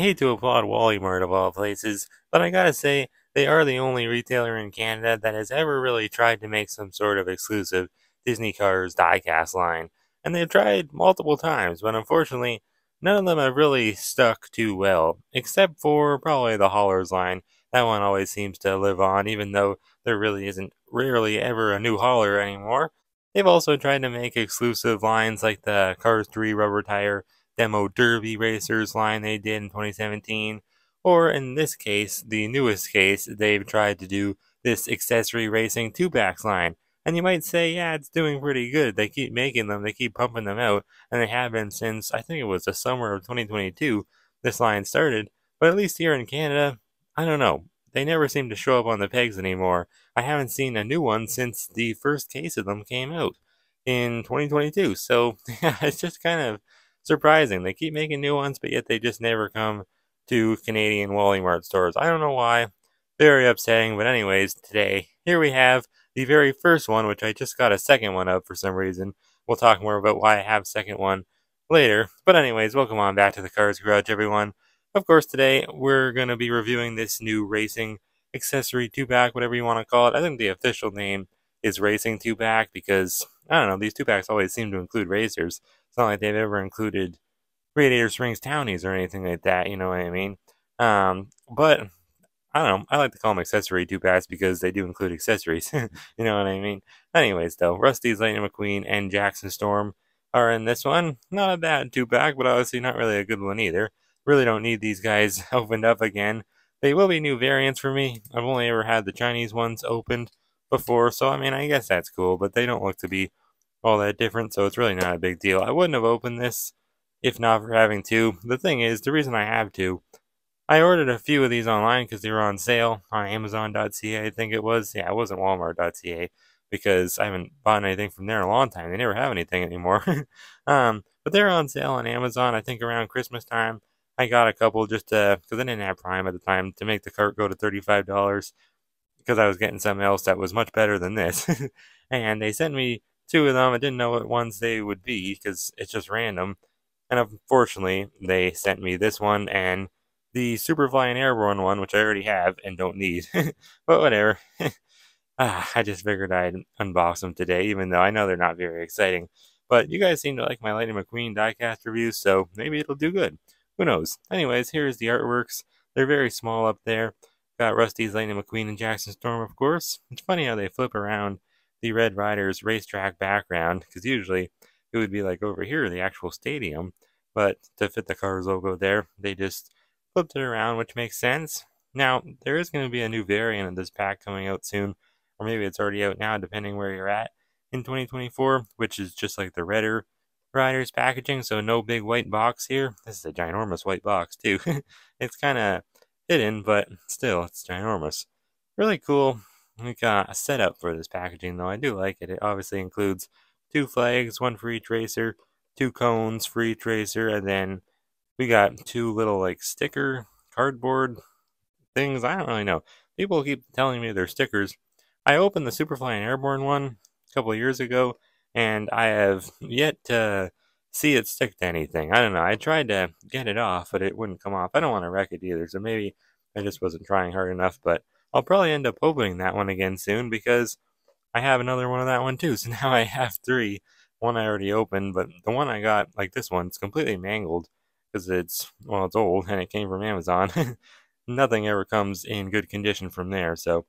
hate to applaud Wally Mart of all places, but I gotta say, they are the only retailer in Canada that has ever really tried to make some sort of exclusive Disney Cars diecast line. And they've tried multiple times, but unfortunately, none of them have really stuck too well, except for probably the Haulers line. That one always seems to live on, even though there really isn't rarely ever a new hauler anymore. They've also tried to make exclusive lines like the Cars 3 rubber tire demo Derby Racers line they did in 2017, or in this case, the newest case, they've tried to do this accessory racing two packs line. And you might say, yeah, it's doing pretty good. They keep making them, they keep pumping them out, and they have been since I think it was the summer of 2022 this line started. But at least here in Canada, I don't know. They never seem to show up on the pegs anymore. I haven't seen a new one since the first case of them came out in 2022. So, yeah, it's just kind of surprising. They keep making new ones, but yet they just never come to Canadian Wally Mart stores. I don't know why. Very upsetting. But anyways, today, here we have the very first one, which I just got a second one of for some reason. We'll talk more about why I have a second one later. But anyways, welcome on back to the Cars Garage, everyone. Of course, today we're going to be reviewing this new racing accessory 2-pack, whatever you want to call it. I think the official name is Racing 2-pack because, I don't know, these 2-packs always seem to include racers. It's not like they've ever included Radiator Springs Townies or anything like that, you know what I mean? But I don't know. I like to call them accessory 2-packs because they do include accessories. You know what I mean? Anyways, though, Rusty's Lightning McQueen and Jackson Storm are in this one. Not a bad 2-pack, but obviously not really a good one either. Really don't need these guys opened up again. They will be new variants for me. I've only ever had the Chinese ones opened before, so I mean, I guess that's cool, but they don't look to be all that different, so it's really not a big deal. I wouldn't have opened this if not for having two. The thing is, the reason I have two, I ordered a few of these online because they were on sale on Amazon.ca, I think it was. Yeah, it wasn't Walmart.ca because I haven't bought anything from there in a long time. They never have anything anymore. But they're on sale on Amazon, I think around Christmas time. I got a couple just because I didn't have Prime at the time to make the cart go to $35 because I was getting something else that was much better than this. And they sent me two of them. I didn't know what ones they would be because it's just random. And unfortunately, they sent me this one and the Superfly and Airborne one, which I already have and don't need. But whatever. I just figured I'd unbox them today, even though I know they're not very exciting. But you guys seem to like my Lightning McQueen diecast reviews, so maybe it'll do good. Who knows? Anyways, here's the artworks. They're very small up there. Got Rusty's Lightning McQueen and Jackson Storm, of course. It's funny how they flip around the Red Riders racetrack background, because usually it would be like over here, the actual stadium. But to fit the Cars logo there, they just flipped it around, which makes sense. Now, there is going to be a new variant of this pack coming out soon, or maybe it's already out now, depending where you're at in 2024, which is just like the Redder Riders packaging, so no big white box here. This is a ginormous white box, too. It's kind of hidden, but still, it's ginormous. Really cool. We got a setup for this packaging, though. I do like it. It obviously includes two flags, one for each racer, two cones for each racer, and then we got two little, like, sticker cardboard things. I don't really know. People keep telling me they're stickers. I opened the Superfly and Airborne one a couple of years ago, and I have yet to see it stick to anything. I don't know. I tried to get it off, but it wouldn't come off. I don't want to wreck it either, so maybe I just wasn't trying hard enough, but I'll probably end up opening that one again soon because I have another one of that one too. So now I have three. One I already opened, but the one I got, like this one, it's completely mangled because it's old and it came from Amazon. Nothing ever comes in good condition from there, so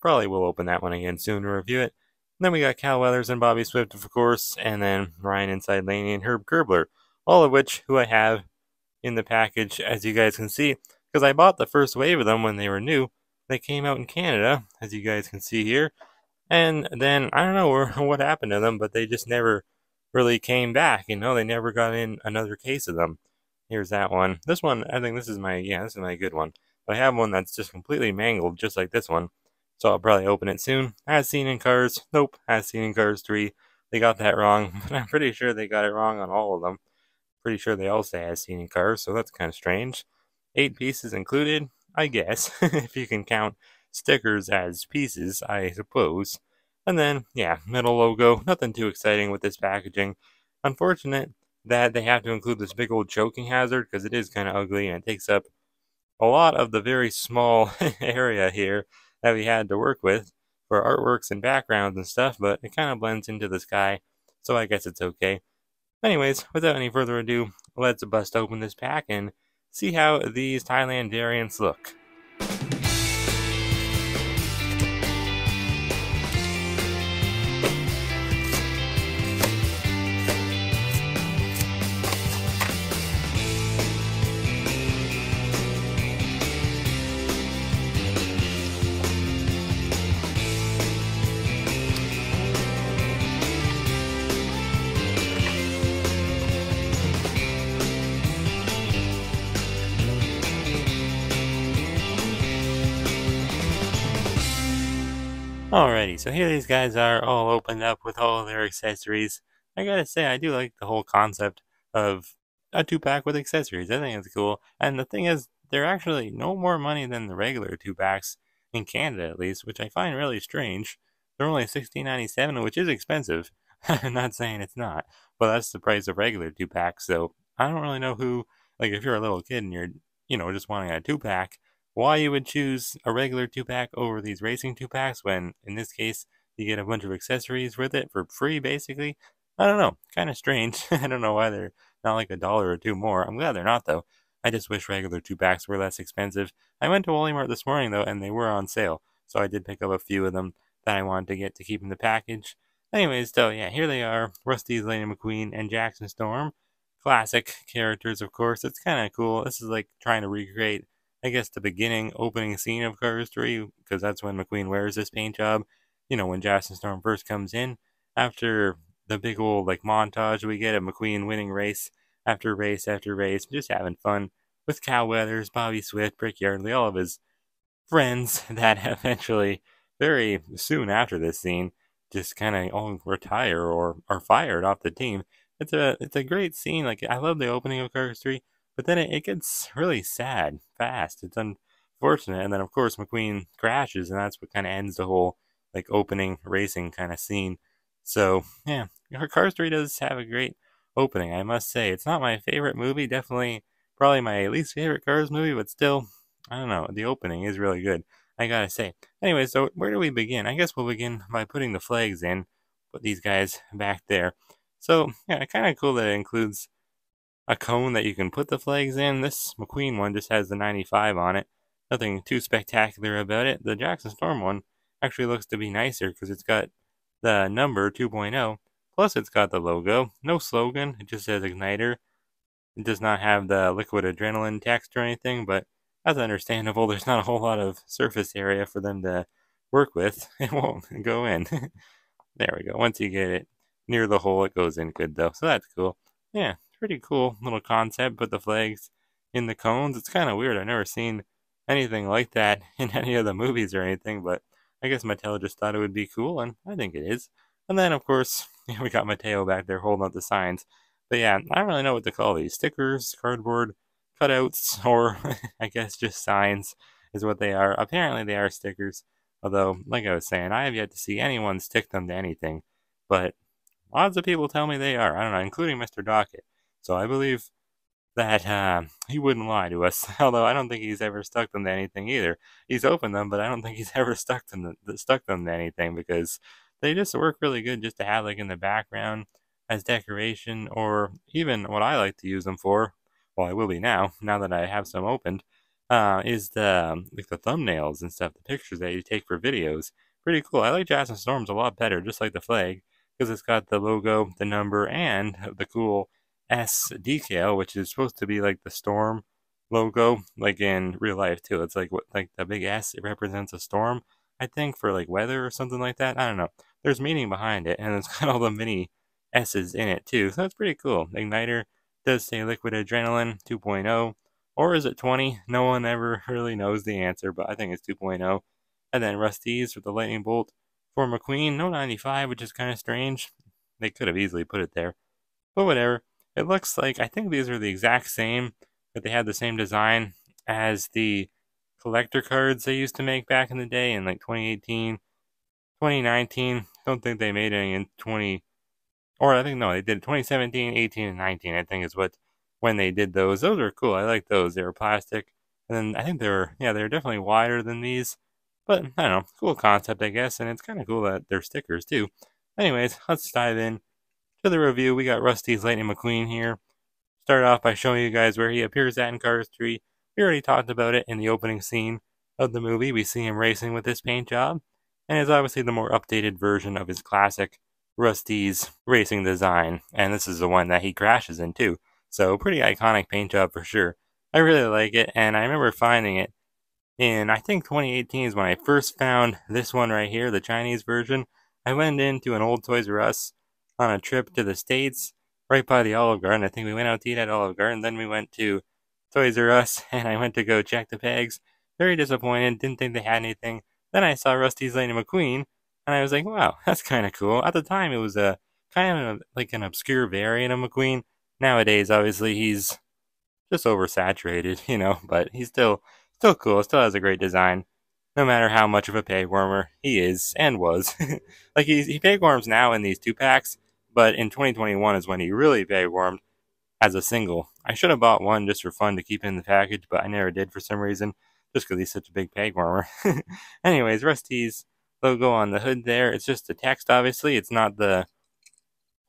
probably will open that one again soon to review it. And then we got Cal Weathers and Bobby Swift, of course, and then Ryan Inside Laney and Herb Kerbler, all of which who I have in the package, as you guys can see, because I bought the first wave of them when they were new. They came out in Canada, as you guys can see here, and then I don't know what happened to them, but they just never really came back. You know, they never got in another case of them. Here's that one. This one, I think this is my good one. But I have one that's just completely mangled, just like this one. So I'll probably open it soon. As seen in Cars. Nope. As seen in Cars 3. They got that wrong. But I'm pretty sure they got it wrong on all of them. Pretty sure they all say as seen in Cars, so that's kind of strange. 8 pieces included, I guess. If you can count stickers as pieces, I suppose. And then, yeah, metal logo. Nothing too exciting with this packaging. Unfortunate that they have to include this big old choking hazard because it is kind of ugly and it takes up a lot of the very small area here that we had to work with for artworks and backgrounds and stuff, but it kind of blends into the sky, so I guess it's okay. Anyways, without any further ado, let's bust open this pack and see how these Thailand variants look. Alrighty, so here these guys are all opened up with all their accessories. I gotta say, I do like the whole concept of a 2-pack with accessories. I think it's cool. And the thing is, they're actually no more money than the regular 2-packs, in Canada at least, which I find really strange. They're only $16.97, which is expensive. I'm not saying it's not, but that's the price of regular 2-packs, so I don't really know who, like if you're a little kid and you're, just wanting a 2-pack, why you would choose a regular 2-pack over these racing 2-packs when, in this case, you get a bunch of accessories with it for free, basically. I don't know. Kind of strange. I don't know why they're not like $1 or $2 more. I'm glad they're not, though. I just wish regular 2-packs were less expensive. I went to Walmart this morning, though, and they were on sale, so I did pick up a few of them that I wanted to get to keep in the package. Anyways, though, yeah, here they are. Rusty's Lightning McQueen and Jackson Storm. Classic characters, of course. It's kind of cool. This is like trying to recreate, I guess, the opening scene of Cars 3, because that's when McQueen wears this paint job. When Jackson Storm first comes in, after the big old montage we get of McQueen winning race after race after race, just having fun with Cal Weathers, Bobby Swift, Brick Yardley, all of his friends that eventually, very soon after this scene, just kind of all retire or are fired off the team. It's a great scene. Like, I love the opening of Cars 3. But then it gets really sad fast. It's unfortunate. And then, of course, McQueen crashes, and that's what kind of ends the whole, opening racing kind of scene. So, yeah, Cars 3 does have a great opening, I must say. It's not my favorite movie. Definitely, probably my least favorite Cars movie, but still, I don't know. The opening is really good, I gotta say. Anyway, so where do we begin? I guess we'll begin by putting the flags in. Put these guys back there. So, yeah, kind of cool that it includes a cone that you can put the flags in. This McQueen one just has the 95 on it. Nothing too spectacular about it. The Jackson Storm one actually looks to be nicer because it's got the number 2.0. Plus it's got the logo. No slogan. It just says Igniter. It does not have the liquid adrenaline text or anything, but that's understandable. There's not a whole lot of surface area for them to work with. It won't go in. There we go. Once you get it near the hole, it goes in good though. So that's cool. Yeah, pretty cool little concept. Put the flags in the cones. It's kind of weird. I've never seen anything like that in any of the movies or anything, but I guess Mattel just thought it would be cool, and I think it is. And then, of course, we got Mateo back there holding up the signs. But yeah, I don't really know what to call these. Stickers, cardboard, cutouts, or I guess just signs is what they are. Apparently they are stickers. Although, like I was saying, I have yet to see anyone stick them to anything. But lots of people tell me they are. I don't know, including Mr. Dockett. So I believe that he wouldn't lie to us. Although I don't think he's ever stuck them to anything either. He's opened them, but I don't think he's ever stuck them to anything because they just work really good just to have in the background as decoration, or even what I like to use them for. Well, I will be now that I have some opened. Is the the thumbnails and stuff, the pictures that you take for videos. Pretty cool. I like Jackson Storms a lot better, just like the flag, because it's got the logo, the number, and the cool S decal, which is supposed to be like the storm logo, like in real life too. It's like the big S. It represents a storm, I think, for weather or something like that. I don't know. There's meaning behind it, and it's got all the mini S's in it too. So that's pretty cool. Igniter does say Liquid Adrenaline 2.0. Or is it 20? No one ever really knows the answer, but I think it's 2.0. And then Rusty's with the Lightning Bolt for McQueen. No 95, which is kind of strange. They could have easily put it there. But whatever. It looks like, I think these are the exact same, but they had the same design as the collector cards they used to make back in the day in 2018, 2019. Don't think they made any in or I think, no, they did 2017, 18, and 19, I think is when they did those. Those were cool. I like those. They were plastic. And then I think they were definitely wider than these. But I don't know, cool concept, I guess. And it's kind of cool that they're stickers too. Anyways, let's dive in to the review. We got Rusty's Lightning McQueen here. Start off by showing you guys where he appears at in Cars 3. We already talked about it in the opening scene of the movie. We see him racing with this paint job, and it's obviously the more updated version of his classic Rusty's racing design, and this is the one that he crashes in too. So pretty iconic paint job for sure. I really like it, and I remember finding it in, I think 2018 is when I first found this one right here, the Chinese version. I went into an old Toys R Us on a trip to the States, right by the Olive Garden. I think we went out to eat at Olive Garden, then we went to Toys R Us, and I went to go check the pegs. Very disappointed, didn't think they had anything. Then I saw Rusty's Lightning McQueen, and I was like, wow, that's kind of cool. At the time, it was a kind of like an obscure variant of McQueen. Nowadays, obviously, he's just oversaturated, but he's still cool, still has a great design, no matter how much of a peg warmer he is and was. Like he peg warms now in these 2-packs, but in 2021 is when he really peg warmed as a single. I should have bought one just for fun to keep in the package, but I never did for some reason, just because he's such a big peg warmer. Anyways, Rusty's logo on the hood there, it's just the text, obviously. It's not the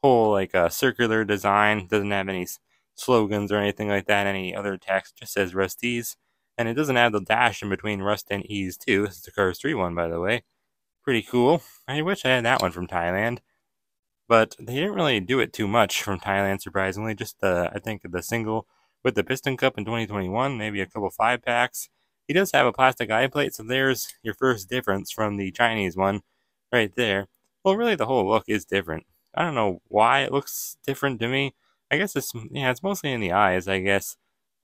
whole like circular design, doesn't have any slogans or anything like that, any other text, just says Rusty's. And it doesn't have the dash in between Rust and Ease too. This is the Cars 3 one, by the way. Pretty cool. I wish I had that one from Thailand. But they didn't really do it too much from Thailand, surprisingly. Just I think the single with the Piston Cup in 2021, maybe a couple 5-packs. He does have a plastic eye plate, so there's your first difference from the Chinese one right there. Well, really the whole look is different. I don't know why it looks different to me. I guess it's mostly in the eyes, I guess.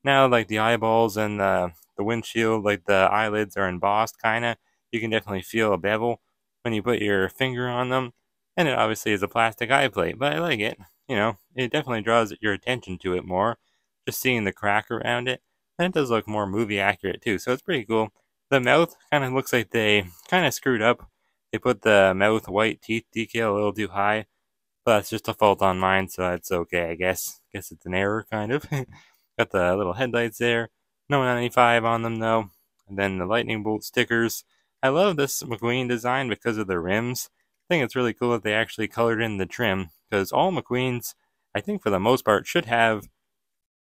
Now, like the eyeballs and the windshield, like the eyelids are embossed, kinda. You can definitely feel a bevel when you put your finger on them. And it obviously is a plastic eye plate, but I like it. It definitely draws your attention to it more, just seeing the crack around it. And it does look more movie accurate too, so it's pretty cool. The mouth kind of looks like they kind of screwed up. They put the mouth white teeth decal a little too high, but that's just a fault on mine, so that's okay, I guess. Guess it's an error, kind of. Got the little headlights there. No 95 on them, though. And then the lightning bolt stickers. I love this McQueen design because of the rims. I think it's really cool that they actually colored in the trim, because all McQueens, I think for the most part, should have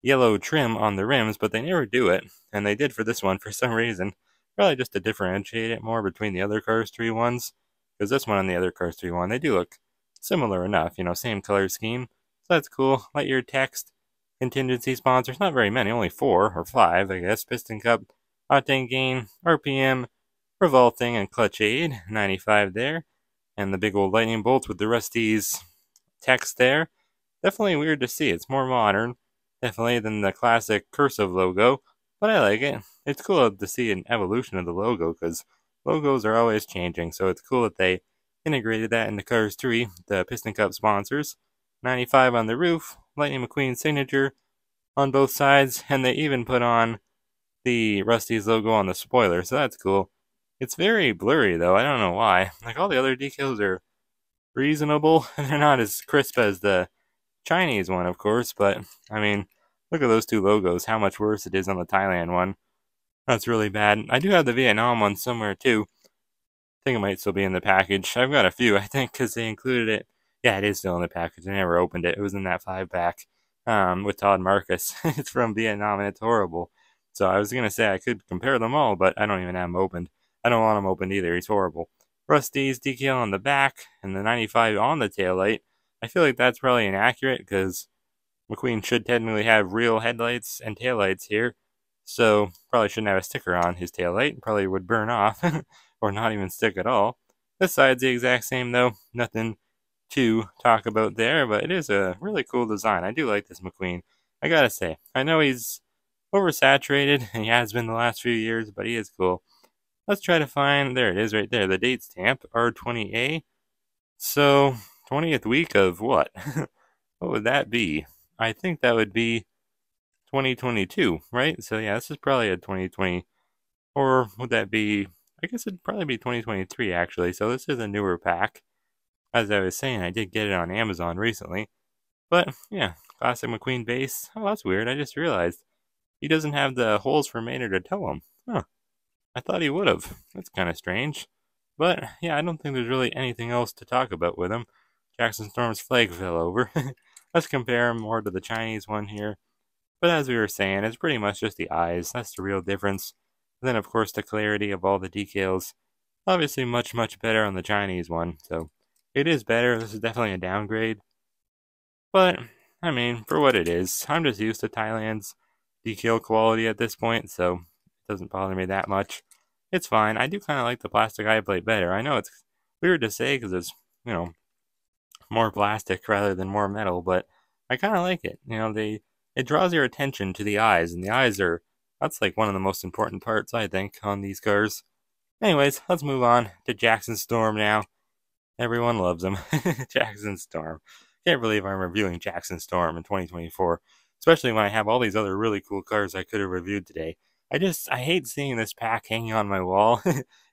yellow trim on the rims, but they never do it, and they did for this one for some reason. Probably just to differentiate it more between the other Cars 3 ones, because this one and the other Cars 3 one, they do look similar enough, same color scheme. So that's cool. Lightyear text, contingency sponsors, not very many, only 4 or 5, I guess. Piston Cup, Octane Gain, RPM, Revolting, and Clutch Aid, 95 there. And the big old lightning bolts with the Rusty's text there. Definitely weird to see. It's more modern, definitely, than the classic cursive logo, but I like it. It's cool to see an evolution of the logo, because logos are always changing, so it's cool that they integrated that into Cars 3, the Piston Cup sponsors. 95 on the roof, Lightning McQueen signature on both sides, and they even put on the Rusty's logo on the spoiler, so that's cool. It's very blurry, though. I don't know why. Like, all the other decals are reasonable. They're not as crisp as the Chinese one, of course, but, I mean, look at those 2 logos, how much worse it is on the Thailand one. That's really bad. I do have the Vietnam one somewhere, too. I think it might still be in the package. I've got a few, I think, because they included it. Yeah, it is still in the package. I never opened it. It was in that 5-pack with Todd Marcus. It's from Vietnam, and it's horrible. So I was going to say I could compare them all, but I don't even have them opened. I don't want them opened either. He's horrible. Rusty's decal on the back and the 95 on the taillight. I feel like that's probably inaccurate, because McQueen should technically have real headlights and taillights here. So probably shouldn't have a sticker on his taillight. Probably would burn off or not even stick at all. This side's the exact same, though. Nothing to talk about there, but it is a really cool design. I do like this McQueen. I gotta say, I know he's oversaturated, and he has been the last few years, but he is cool. Let's try to find, there it is right there, the date stamp, R20A. So, 20th week of what? What would that be? I think that would be 2022, right? So yeah, this is probably a 2020, or would that be, I guess it'd probably be 2023 actually, so this is a newer pack. As I was saying, I did get it on Amazon recently. But, yeah, classic McQueen base. Oh, that's weird. I just realized he doesn't have the holes for Maynard to tow him. Huh. I thought he would have. That's kind of strange. But, yeah, I don't think there's really anything else to talk about with him. Jackson Storm's flag fell over. Let's compare him more to the Chinese one here. But as we were saying, it's pretty much just the eyes. That's the real difference. And then, of course, the clarity of all the decals. Obviously, much, much better on the Chinese one. So, it is better. This is definitely a downgrade. But, I mean, for what it is, I'm just used to Thailand's decal quality at this point, so it doesn't bother me that much. It's fine. I do kind of like the plastic eye plate better. I know it's weird to say because it's, more plastic rather than more metal, but I kind of like it. It draws your attention to the eyes, and the eyes that's like one of the most important parts, I think, on these cars. Anyways, let's move on to Jackson Storm now. Everyone loves him. Jackson Storm. Can't believe I'm reviewing Jackson Storm in 2024, especially when I have all these other really cool cars I could have reviewed today. I hate seeing this pack hanging on my wall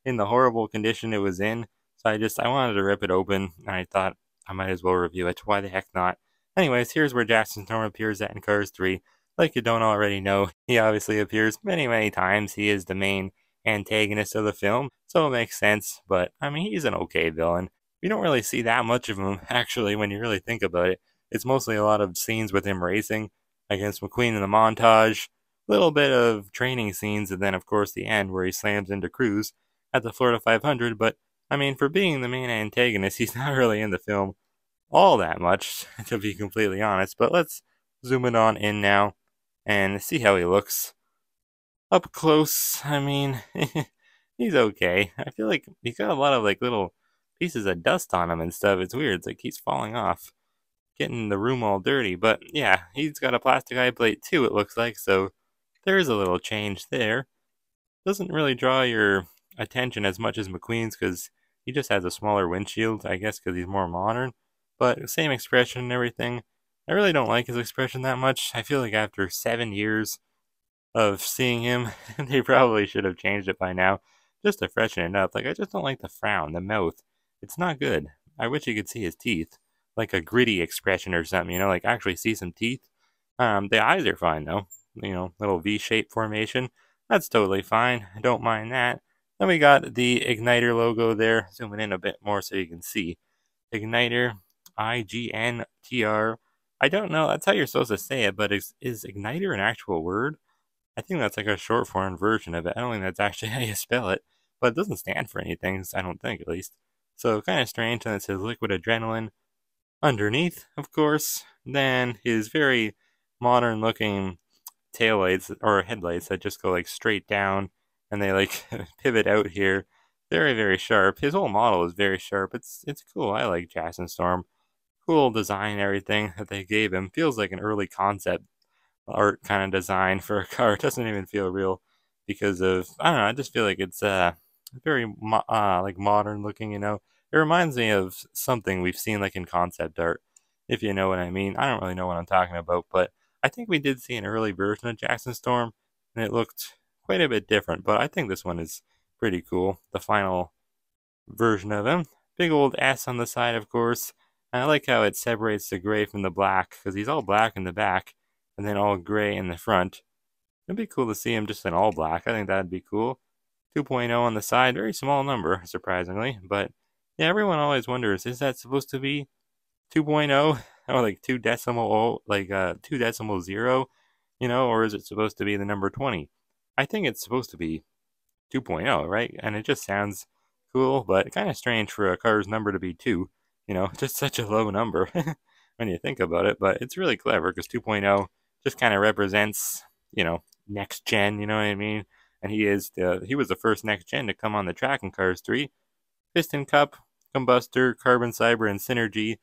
in the horrible condition it was in. So I wanted to rip it open, and I thought I might as well review it. Why the heck not? Anyways, here's where Jackson Storm appears at in Cars 3. Like you don't already know, he obviously appears many, many times. He is the main antagonist of the film, so it makes sense, but I mean, he's an okay villain. We don't really see that much of him, actually, when you really think about it. It's mostly a lot of scenes with him racing against McQueen in the montage, a little bit of training scenes, and then, of course, the end where he slams into Cruz at the Florida 500. But, I mean, for being the main antagonist, he's not really in the film all that much, to be completely honest. But let's zoom it on in now and see how he looks. Up close, I mean, he's okay. I feel like he's got a lot of, like, little pieces of dust on him and stuff. It's weird. It's like he's falling off, getting the room all dirty. But yeah, he's got a plastic eye plate too, it looks like. So there is a little change there. Doesn't really draw your attention as much as McQueen's because he just has a smaller windshield, I guess, because he's more modern. But same expression and everything. I really don't like his expression that much. I feel like after 7 years of seeing him, they probably should have changed it by now, just to freshen it up. Like, I just don't like the frown, the mouth. It's not good. I wish you could see his teeth, like a gritty expression or something, like actually see some teeth. The eyes are fine though, little V-shaped formation. That's totally fine. I don't mind that. Then we got the Igniter logo there, zooming in a bit more so you can see. Igniter, IGNTR. I don't know, that's how you're supposed to say it, but is Igniter an actual word? I think that's like a short form version of it. I don't think that's actually how you spell it, but it doesn't stand for anything, I don't think at least. So kind of strange, and it says Liquid Adrenaline underneath, of course. Then his very modern looking taillights or headlights that just go like straight down and they like pivot out here. Very, very sharp. His whole model is very sharp. It's cool. I like Jackson Storm. Cool design, everything that they gave him. Feels like an early concept art kind of design for a car. It doesn't even feel real because of, I don't know, I just feel like it's very like modern looking, It reminds me of something we've seen like in concept art, if you know what I mean. I don't really know what I'm talking about, but I think we did see an early version of Jackson Storm and it looked quite a bit different, but I think this one is pretty cool. The final version of him. Big old S on the side, of course. And I like how it separates the gray from the black because he's all black in the back and then all gray in the front. It'd be cool to see him just in all black. I think that'd be cool. 2.0 on the side, very small number, surprisingly. But yeah, everyone always wonders, is that supposed to be 2.0 or like 2 decimal, like 2 decimal 0, or is it supposed to be the number 20? I think it's supposed to be 2.0, right? And it just sounds cool, but kind of strange for a car's number to be 2, just such a low number when you think about it. But it's really clever because 2.0 just kind of represents, next gen, you know what I mean? And he was the first next gen to come on the track in Cars 3. Piston cup, combustor, carbon fiber, and synergy,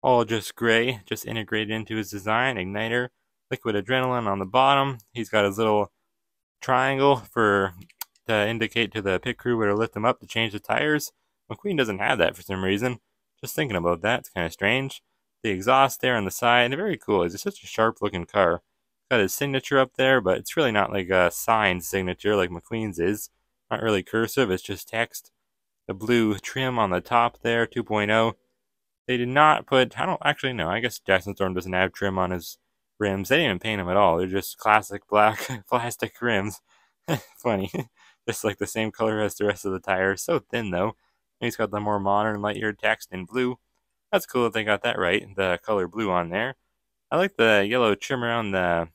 all just gray, just integrated into his design. Igniter, liquid adrenaline on the bottom. He's got his little triangle to indicate to the pit crew where to lift them up to change the tires. McQueen doesn't have that for some reason. Just thinking about that, it's kind of strange. The exhaust there on the side, very cool. It's such a sharp looking car. Got his signature up there, but it's really not like a signed signature like McQueen's is. Not really cursive, it's just text. The blue trim on the top there, 2.0. They did not put, I don't actually know, I guess Jackson Storm doesn't have trim on his rims. They didn't even paint them at all. They're just classic black plastic rims. Funny. Just like the same color as the rest of the tires. So thin though. And he's got the more modern Lightyear text in blue. That's cool that they got that right, the color blue on there. I like the yellow trim around the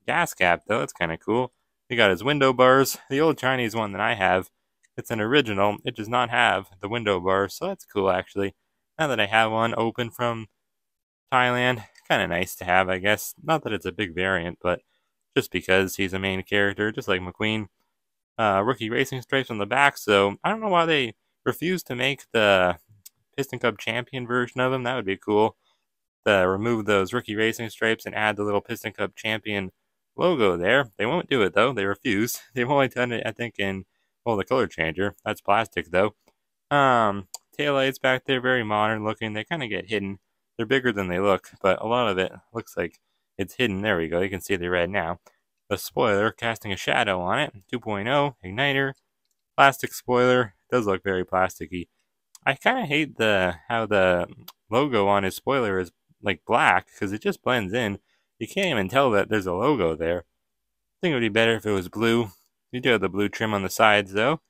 gas cap though, it's kind of cool. He got his window bars. The old Chinese one that I have, it's an original. It does not have the window bars, so that's cool actually. Now that I have one open from Thailand, kind of nice to have, I guess. Not that it's a big variant, but just because he's a main character, just like McQueen. Rookie racing stripes on the back, so I don't know why they refused to make the Piston Cup champion version of him. That would be cool. To remove those rookie racing stripes and add the little Piston Cup champion logo there. They won't do it though. They refuse. They've only done it, I think, in the color changer. That's plastic though. Taillights back there, very modern looking. They kind of get hidden. They're bigger than they look, but a lot of it looks like it's hidden. There we go. You can see the red now. The spoiler casting a shadow on it. 2.0 igniter, plastic spoiler. Does look very plasticky. I kind of hate how the logo on his spoiler is like black because it just blends in. You can't even tell that there's a logo there. I think it would be better if it was blue. You do have the blue trim on the sides though.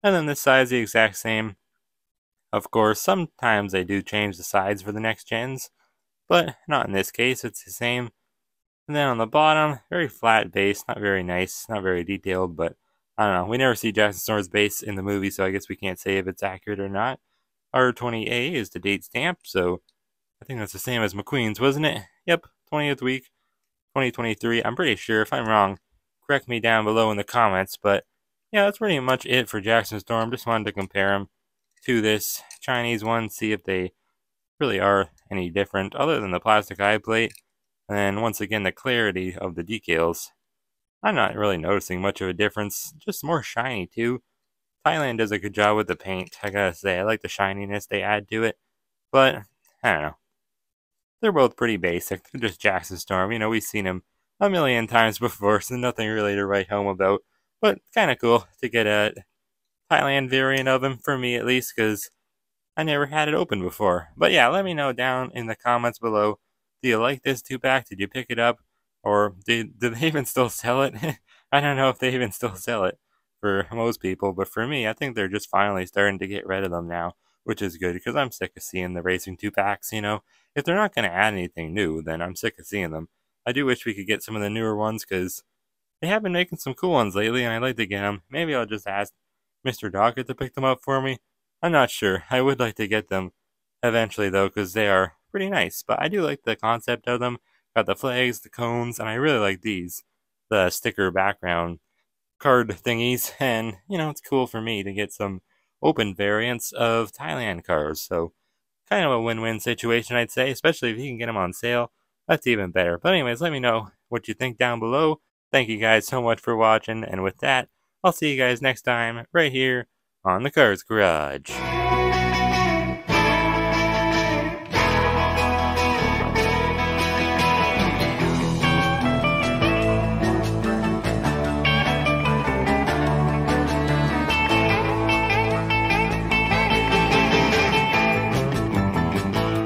And then this side's the exact same. Of course, sometimes they do change the sides for the next gens, but not in this case, it's the same. And then on the bottom, very flat base, not very nice, not very detailed, but I don't know. We never see Jackson Storm's base in the movie, so I guess we can't say if it's accurate or not. R20A is the date stamp, so I think that's the same as McQueen's, wasn't it? Yep, 20th week, 2023. I'm pretty sure. If I'm wrong, correct me down below in the comments, but yeah, that's pretty much it for Jackson Storm. Just wanted to compare them to this Chinese one, see if they really are any different other than the plastic eye plate. And then once again, the clarity of the decals. I'm not really noticing much of a difference, just more shiny too. Thailand does a good job with the paint, I gotta say. I like the shininess they add to it, but I don't know. They're both pretty basic. They're just Jackson Storm. You know, we've seen him a million times before, so nothing really to write home about. But kind of cool to get a Thailand variant of him, for me at least, because I never had it open before. But yeah, let me know down in the comments below. Do you like this 2-pack? Did you pick it up? Or do they even still sell it? I don't know if they even still sell it for most people, but for me, I think they're just finally starting to get rid of them now, which is good because I'm sick of seeing the racing 2-packs, you know? If they're not going to add anything new, then I'm sick of seeing them. I do wish we could get some of the newer ones because they have been making some cool ones lately, and I'd like to get them. Maybe I'll just ask Mr. Dockett to pick them up for me. I'm not sure. I would like to get them eventually, though, because they are pretty nice. But I do like the concept of them. Got the flags, the cones, and I really like these. The sticker background card thingies. And, you know, it's cool for me to get some open variants of Thailand cars. So, kind of a win-win situation, I'd say. Especially if you can get them on sale. That's even better. But anyways, let me know what you think down below. Thank you guys so much for watching. And with that, I'll see you guys next time right here on the Cars Garage.